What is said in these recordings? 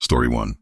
Story 1.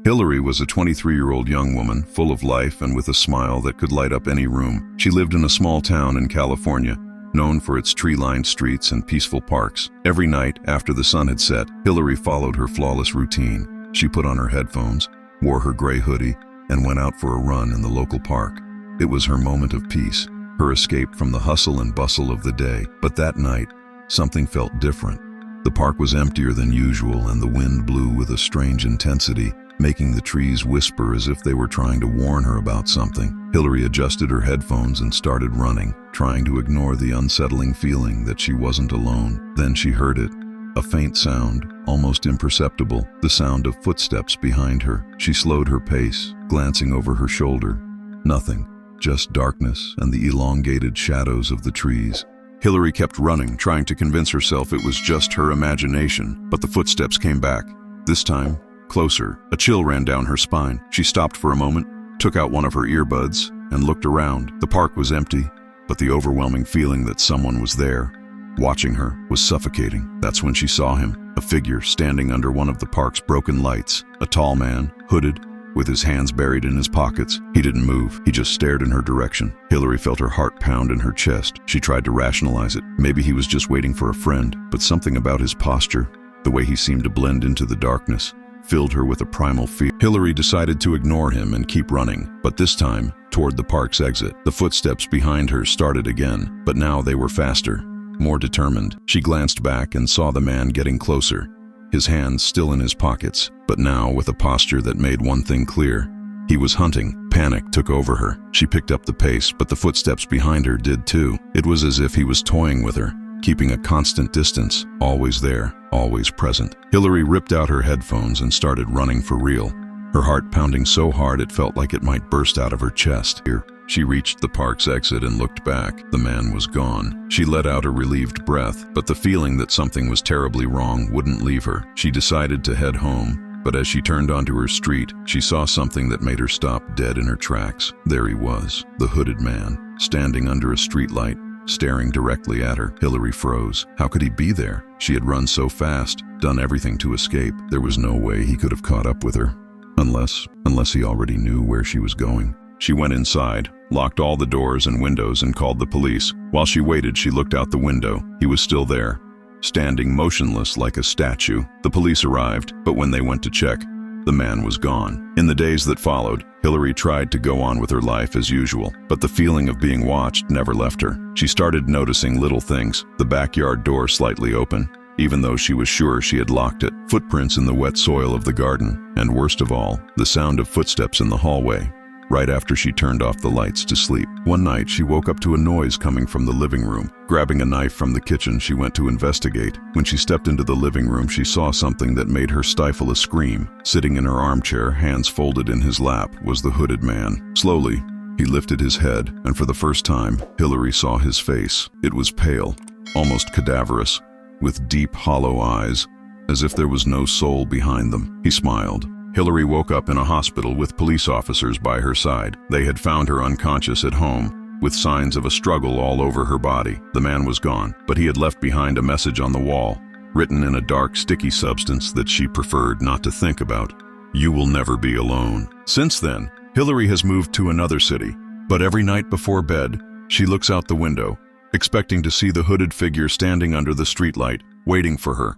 Hillary was a 23-year-old young woman, full of life and with a smile that could light up any room. She lived in a small town in California, known for its tree-lined streets and peaceful parks. Every night, after the sun had set, Hillary followed her flawless routine. She put on her headphones, wore her gray hoodie, and went out for a run in the local park. It was her moment of peace, her escape from the hustle and bustle of the day. But that night, something felt different. The park was emptier than usual, and the wind blew with a strange intensity, making the trees whisper as if they were trying to warn her about something. Hillary adjusted her headphones and started running, trying to ignore the unsettling feeling that she wasn't alone. Then she heard it, a faint sound, almost imperceptible, the sound of footsteps behind her. She slowed her pace, glancing over her shoulder. Nothing, just darkness and the elongated shadows of the trees. Hillary kept running, trying to convince herself it was just her imagination, but the footsteps came back. This time, closer. A chill ran down her spine. She stopped for a moment, took out one of her earbuds, and looked around. The park was empty, but the overwhelming feeling that someone was there, watching her, was suffocating. That's when she saw him, a figure standing under one of the park's broken lights. A tall man, hooded, with his hands buried in his pockets. He didn't move. He just stared in her direction. Hillary felt her heart pound in her chest. She tried to rationalize it. Maybe he was just waiting for a friend, but something about his posture, the way he seemed to blend into the darkness, filled her with a primal fear. Hillary decided to ignore him and keep running, but this time, toward the park's exit. The footsteps behind her started again, but now they were faster, more determined. She glanced back and saw the man getting closer, his hands still in his pockets, but now with a posture that made one thing clear. He was hunting. Panic took over her. She picked up the pace, but the footsteps behind her did too. It was as if he was toying with her, keeping a constant distance, always there, always present. Hillary ripped out her headphones and started running for real, her heart pounding so hard it felt like it might burst out of her chest. Here, she reached the park's exit and looked back. The man was gone. She let out a relieved breath, but the feeling that something was terribly wrong wouldn't leave her. She decided to head home, but as she turned onto her street, she saw something that made her stop dead in her tracks. There he was, the hooded man, standing under a streetlight, staring directly at her. Hillary froze. How could he be there? She had run so fast, done everything to escape. There was no way he could have caught up with her. Unless he already knew where she was going. She went inside, locked all the doors and windows, and called the police. While she waited, she looked out the window. He was still there, standing motionless like a statue. The police arrived, but when they went to check, the man was gone. In the days that followed, Hillary tried to go on with her life as usual, but the feeling of being watched never left her. She started noticing little things, the backyard door slightly open, even though she was sure she had locked it, footprints in the wet soil of the garden, and worst of all, the sound of footsteps in the hallway, right after she turned off the lights to sleep. One night, she woke up to a noise coming from the living room. Grabbing a knife from the kitchen, she went to investigate. When she stepped into the living room, she saw something that made her stifle a scream. Sitting in her armchair, hands folded in his lap, was the hooded man. Slowly, he lifted his head, and for the first time, Hillary saw his face. It was pale, almost cadaverous, with deep, hollow eyes, as if there was no soul behind them. He smiled. Hillary woke up in a hospital with police officers by her side. They had found her unconscious at home, with signs of a struggle all over her body. The man was gone, but he had left behind a message on the wall, written in a dark, sticky substance that she preferred not to think about. "You will never be alone." Since then, Hillary has moved to another city, but every night before bed, she looks out the window, expecting to see the hooded figure standing under the streetlight, waiting for her.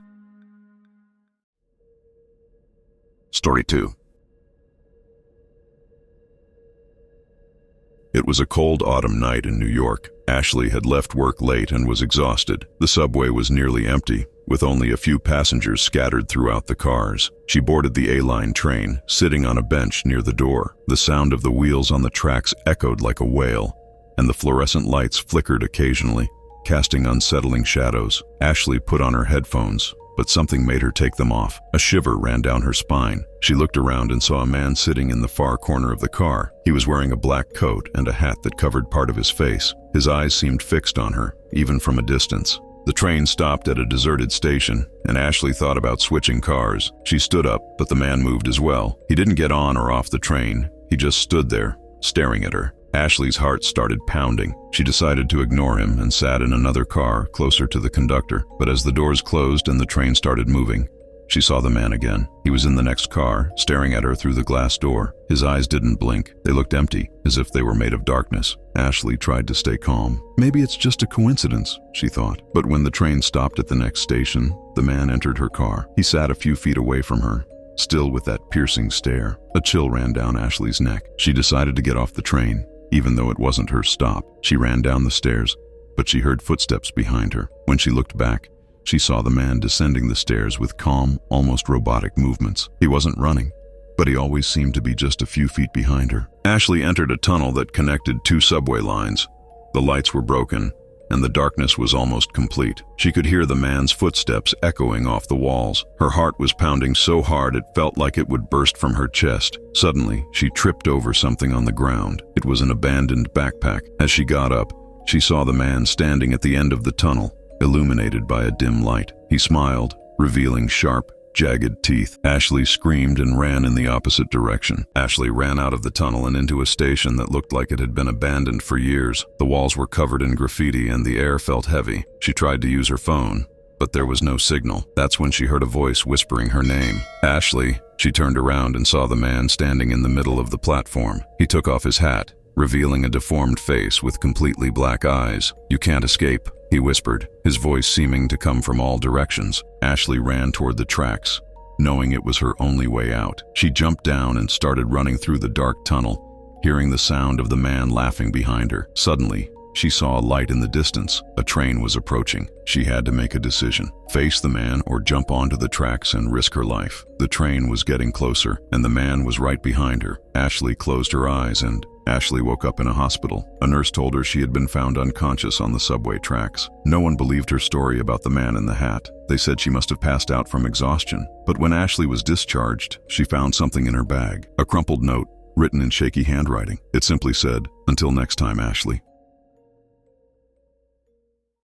Story 2. It was a cold autumn night in New York. Ashley had left work late and was exhausted. The subway was nearly empty, with only a few passengers scattered throughout the cars. She boarded the A-line train, sitting on a bench near the door. The sound of the wheels on the tracks echoed like a wail, and the fluorescent lights flickered occasionally, casting unsettling shadows. Ashley put on her headphones, but something made her take them off. A shiver ran down her spine. She looked around and saw a man sitting in the far corner of the car. He was wearing a black coat and a hat that covered part of his face. His eyes seemed fixed on her, even from a distance. The train stopped at a deserted station, and Ashley thought about switching cars. She stood up, but the man moved as well. He didn't get on or off the train. He just stood there, staring at her. Ashley's heart started pounding. She decided to ignore him and sat in another car closer to the conductor. But as the doors closed and the train started moving, she saw the man again. He was in the next car, staring at her through the glass door. His eyes didn't blink. They looked empty, as if they were made of darkness. Ashley tried to stay calm. Maybe it's just a coincidence, she thought. But when the train stopped at the next station, the man entered her car. He sat a few feet away from her, still with that piercing stare. A chill ran down Ashley's neck. She decided to get off the train, even though it wasn't her stop. She ran down the stairs, but she heard footsteps behind her. When she looked back, she saw the man descending the stairs with calm, almost robotic movements. He wasn't running, but he always seemed to be just a few feet behind her. Ashley entered a tunnel that connected two subway lines. The lights were broken, and the darkness was almost complete. She could hear the man's footsteps echoing off the walls. Her heart was pounding so hard it felt like it would burst from her chest. Suddenly, she tripped over something on the ground. It was an abandoned backpack. As she got up, she saw the man standing at the end of the tunnel, illuminated by a dim light. He smiled, revealing sharp, jagged teeth. Ashley screamed and ran in the opposite direction. Ashley ran out of the tunnel and into a station that looked like it had been abandoned for years. The walls were covered in graffiti and the air felt heavy. She tried to use her phone, but there was no signal. That's when she heard a voice whispering her name. Ashley. She turned around and saw the man standing in the middle of the platform. He took off his hat, revealing a deformed face with completely black eyes. "You can't escape," he whispered, his voice seeming to come from all directions. Ashley ran toward the tracks, knowing it was her only way out. She jumped down and started running through the dark tunnel, hearing the sound of the man laughing behind her. Suddenly, she saw a light in the distance. A train was approaching. She had to make a decision: face the man or jump onto the tracks and risk her life. The train was getting closer, and the man was right behind her. Ashley closed her eyes and Ashley woke up in a hospital. A nurse told her she had been found unconscious on the subway tracks. No one believed her story about the man in the hat. They said she must have passed out from exhaustion. But when Ashley was discharged, she found something in her bag, a crumpled note written in shaky handwriting. It simply said, "Until next time, Ashley."